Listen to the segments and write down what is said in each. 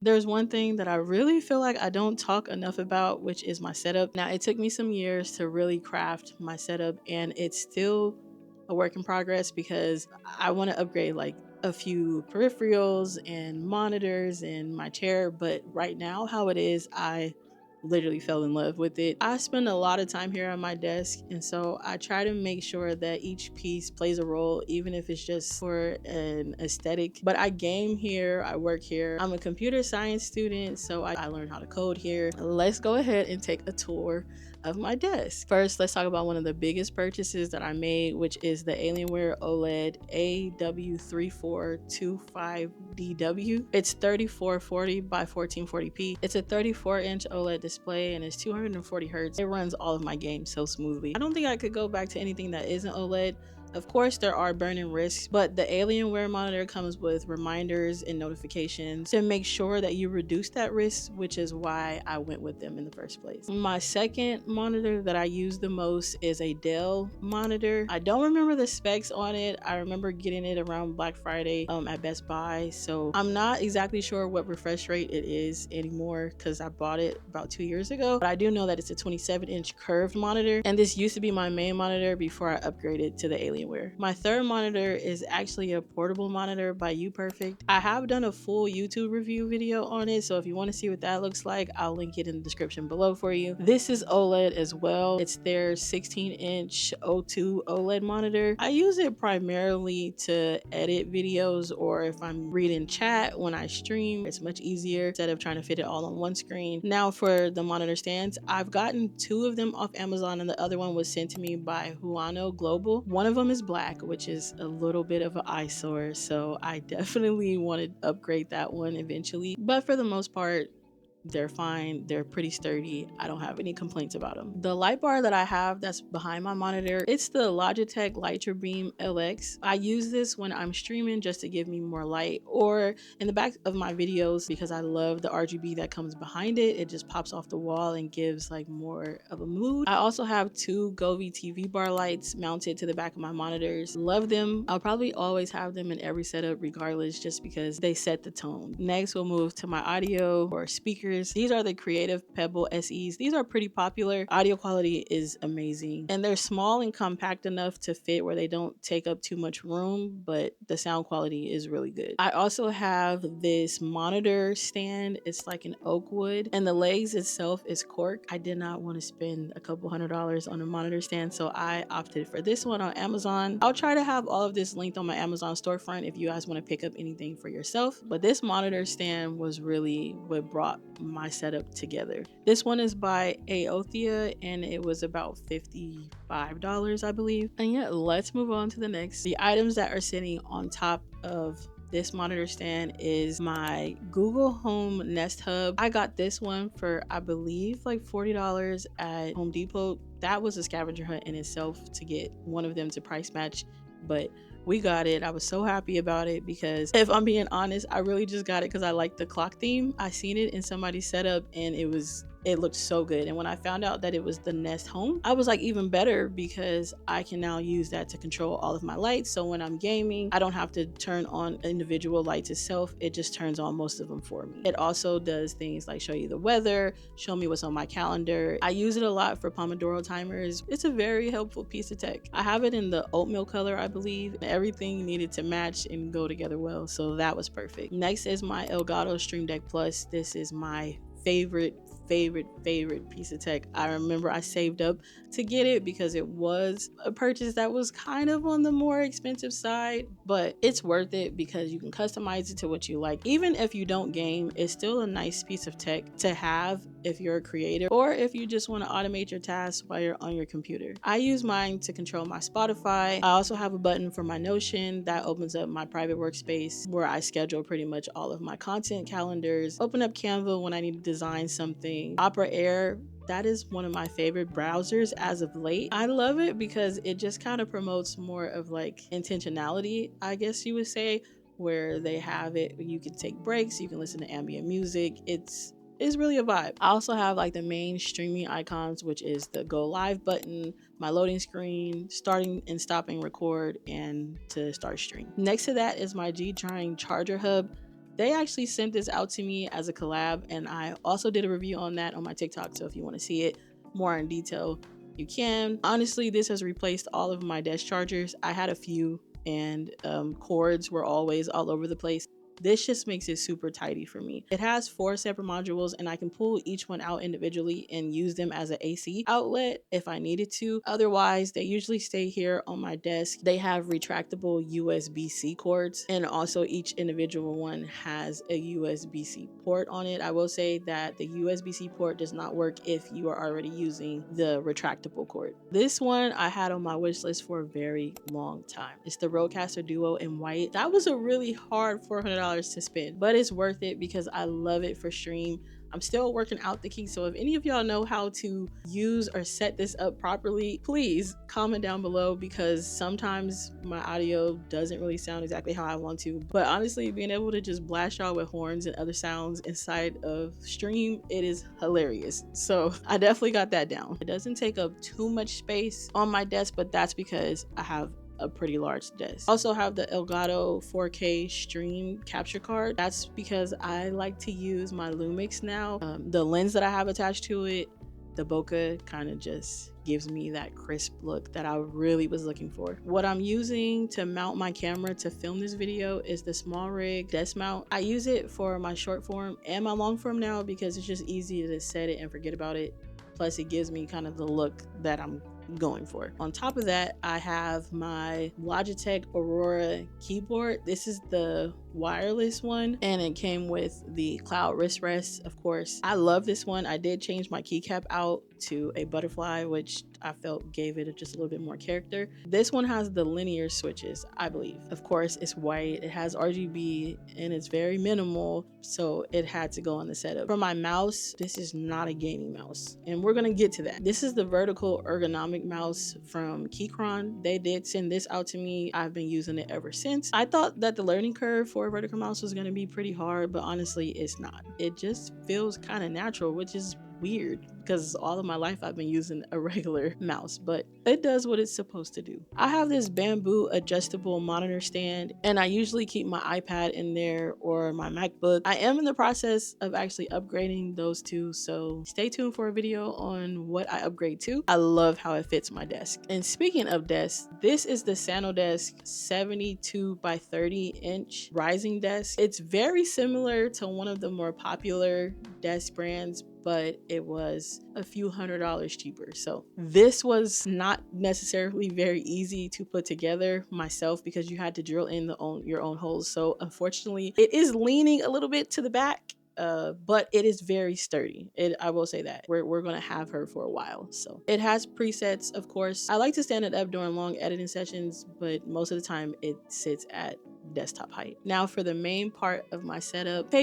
There's one thing that I really feel like I don't talk enough about, which is my setup. Now, it took me some years to really craft my setup, and it's still a work in progress because I want to upgrade like a few peripherals and monitors and my chair. But right now, how it is, I literally fell in love with it. I spend a lot of time here on my desk, and so I try to make sure that each piece plays a role, even if it's just for an aesthetic. But I game here, I work here. I'm a computer science student, so I learned how to code here. Let's go ahead and take a tour of my desk. First, let's talk about one of the biggest purchases that I made, which is the Alienware OLED AW3425DW. It's 3440 by 1440p. It's a 34-inch OLED display and it's 240 hertz. It runs all of my games so smoothly. I don't think I could go back to anything that isn't OLED. Of course, there are burn-in risks, but the Alienware monitor comes with reminders and notifications to make sure that you reduce that risk, which is why I went with them in the first place. My second monitor that I use the most is a Dell monitor. I don't remember the specs on it. I remember getting it around Black Friday at Best Buy, so I'm not exactly sure what refresh rate it is anymore because I bought it about 2 years ago, but I do know that it's a 27-inch curved monitor, and this used to be my main monitor before I upgraded to the Alienware. My third monitor is actually a portable monitor by UPerfect. I have done a full YouTube review video on it, so if you want to see what that looks like, I'll link it in the description below for you. This is OLED as well. It's their 16-inch O2 OLED monitor. I use it primarily to edit videos, or if I'm reading chat when I stream, it's much easier instead of trying to fit it all on one screen. Now for the monitor stands, I've gotten 2 of them off Amazon and the other one was sent to me by Huano Global. One of them is black, which is a little bit of an eyesore, so I definitely want to upgrade that one eventually. But for the most part, they're fine. They're pretty sturdy. I don't have any complaints about them. The light bar that I have that's behind my monitor, it's the Logitech Lightroom Beam LX. I use this when I'm streaming just to give me more light, or in the back of my videos because I love the RGB that comes behind it. It just pops off the wall and gives like more of a mood. I also have 2 Govee TV bar lights mounted to the back of my monitors. Love them. I'll probably always have them in every setup regardless, just because they set the tone. Next, we'll move to my audio or speakers. These are the Creative Pebble SEs. These are pretty popular. Audio quality is amazing, and they're small and compact enough to fit where they don't take up too much room, but the sound quality is really good. I also have this monitor stand. It's like an oak wood, and the legs itself is cork. I did not want to spend a couple $100 on a monitor stand, so I opted for this one on Amazon. I'll try to have all of this linked on my Amazon storefront if you guys want to pick up anything for yourself, but this monitor stand was really what brought my setup together. This one is by Aothea and it was about $55, I believe. And yeah, let's move on to the next. The items that are sitting on top of this monitor stand is my Google Home Nest Hub. I got this one for, I believe, like $40 at Home Depot. That was a scavenger hunt in itself to get one of them to price match, but we got it. I was so happy about it because, if I'm being honest, I really just got it because I like the clock theme. I seen it in somebody's setup and it looked so good. And when I found out that it was the Nest Home, I was like, even better, because I can now use that to control all of my lights. So when I'm gaming, I don't have to turn on individual lights itself. It just turns on most of them for me. It also does things like show you the weather, show me what's on my calendar. I use it a lot for Pomodoro timers. It's a very helpful piece of tech. I have it in the oatmeal color, I believe. Everything needed to match and go together well, so that was perfect. Next is my Elgato Stream Deck Plus. This is my favorite piece of tech. I remember I saved up to get it because it was a purchase that was kind of on the more expensive side, but it's worth it because you can customize it to what you like. Even if you don't game, it's still a nice piece of tech to have if you're a creator or if you just want to automate your tasks while you're on your computer. I use mine to control my Spotify. I also have a button for my Notion that opens up my private workspace where I schedule pretty much all of my content calendars. Open up Canva when I need to design something. Opera Air, that is one of my favorite browsers as of late. I love it because it just kind of promotes more of like intentionality, I guess you would say, where they have it, you can take breaks, you can listen to ambient music. It's really a vibe. I also have like the main streaming icons, which is the go live button, my loading screen, starting and stopping record, and to start stream. Next to that is my G-Drying charger hub. They actually sent this out to me as a collab, and I also did a review on that on my TikTok. So if you want to see it more in detail, you can. Honestly, this has replaced all of my desk chargers. I had a few, and cords were always all over the place. This just makes it super tidy for me. It has 4 separate modules, and I can pull each one out individually and use them as an AC outlet if I needed to. Otherwise, they usually stay here on my desk. They have retractable USB-C cords, and also each individual one has a USB-C port on it. I will say that the USB-C port does not work if you are already using the retractable cord. This one I had on my wish list for a very long time. It's the Rodecaster Duo in white. That was a really hard $400 to spend, but it's worth it because I love it for stream. I'm still working out the kinks, so if any of y'all know how to use or set this up properly, please comment down below, because sometimes my audio doesn't really sound exactly how I want to. But honestly, being able to just blast y'all with horns and other sounds inside of stream, it is hilarious. So I definitely got that down. It doesn't take up too much space on my desk, but that's because I have a pretty large desk. Also have the Elgato 4K stream capture card. That's because I like to use my Lumix now. The lens that I have attached to it, the bokeh, kind of just gives me that crisp look that I really was looking for. What I'm using to mount my camera to film this video is the SmallRig desk mount. I use it for my short form and my long form now because it's just easy to set it and forget about it. Plus it gives me kind of the look that I'm going for. On top of that, I have my Logitech Aurora keyboard. This is the wireless one, and it came with the cloud wrist rest, of course. I love this one. I did change my keycap out to a butterfly, which I felt gave it just a little bit more character. This one has the linear switches, I believe. Of course, it's white, it has RGB, and it's very minimal, so it had to go on the setup. For my mouse, this is not a gaming mouse, and we're gonna get to that. This is the vertical ergonomic mouse from Keychron. They did send this out to me. I've been using it ever since. I thought that the learning curve for a vertical mouse was gonna be pretty hard, but honestly, it's not. It just feels kind of natural, which is weird because all of my life I've been using a regular mouse, but it does what it's supposed to do. I have this bamboo adjustable monitor stand, and I usually keep my iPad in there or my MacBook. I am in the process of actually upgrading those two, so stay tuned for a video on what I upgrade to. I love how it fits my desk. And speaking of desks, this is the SanoDesk 72 by 30 inch rising desk. It's very similar to one of the more popular desk brands, but it was a few $100s cheaper. So this was not necessarily very easy to put together myself because you had to drill in your own holes. So unfortunately, it is leaning a little bit to the back. But it is very sturdy. I will say that we're gonna have her for a while. So it has presets, of course. I like to stand it up during long editing sessions, but most of the time it sits at desktop height. Now for the main part of my setup,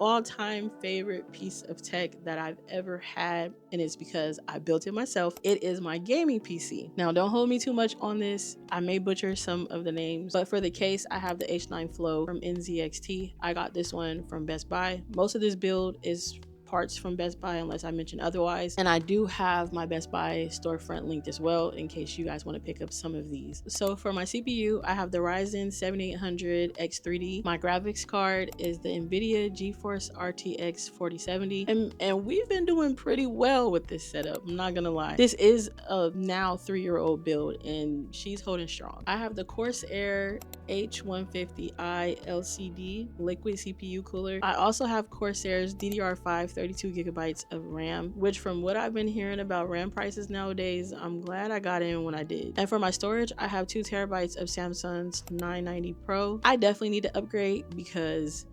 all-time favorite piece of tech that I've ever had, and it's because I built it myself. It is my gaming PC. Now don't hold me too much on this. I may butcher some of the names, but for the case, I have the H9 Flow from NZXT. I got this one from Best Buy. Most of this build is parts from Best Buy unless I mention otherwise, and I do have my Best Buy storefront linked as well in case you guys want to pick up some of these. So for my CPU, I have the Ryzen 7800 X3D. My graphics card is the NVIDIA GeForce RTX 4070, and we've been doing pretty well with this setup, I'm not gonna lie. This is a now 3-year-old build and she's holding strong. I have the Corsair H150i LCD liquid CPU cooler. I also have Corsair's DDR5 32 gigabytes of RAM, which from what I've been hearing about RAM prices nowadays, I'm glad I got in when I did. And for my storage, I have 2 terabytes of Samsung's 990 Pro. I definitely need to upgrade because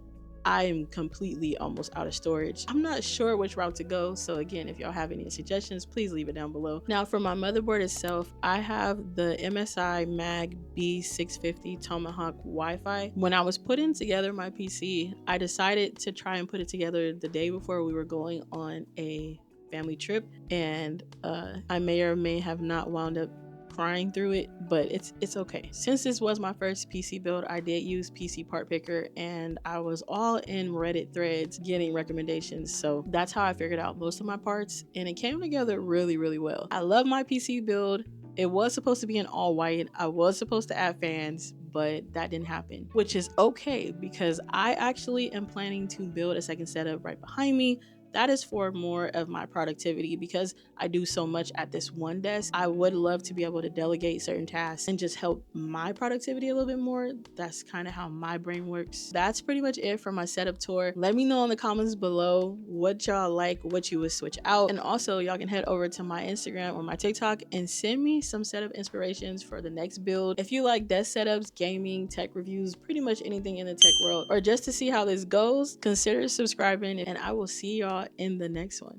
I am completely almost out of storage. I'm not sure which route to go, so again, if y'all have any suggestions, please leave it down below. Now for my motherboard itself, I have the MSI Mag B650 Tomahawk Wi-Fi. When I was putting together my PC, I decided to try and put it together the day before we were going on a family trip, and I may or may have not wound up crying through it, but it's okay. Since this was my first PC build, I did use PC Part Picker, and I was all in Reddit threads getting recommendations, so that's how I figured out most of my parts, and it came together really, really well. I love my PC build. It was supposed to be an all white. I was supposed to add fans, but that didn't happen, which is okay because I actually am planning to build a second setup right behind me. That is for more of my productivity because I do so much at this one desk. I would love to be able to delegate certain tasks and just help my productivity a little bit more. That's kind of how my brain works. That's pretty much it for my setup tour. Let me know in the comments below what y'all like, what you would switch out. And also y'all can head over to my Instagram or my TikTok and send me some setup inspirations for the next build. If you like desk setups, gaming, tech reviews, pretty much anything in the tech world, or just to see how this goes, consider subscribing, and I will see y'all in the next one.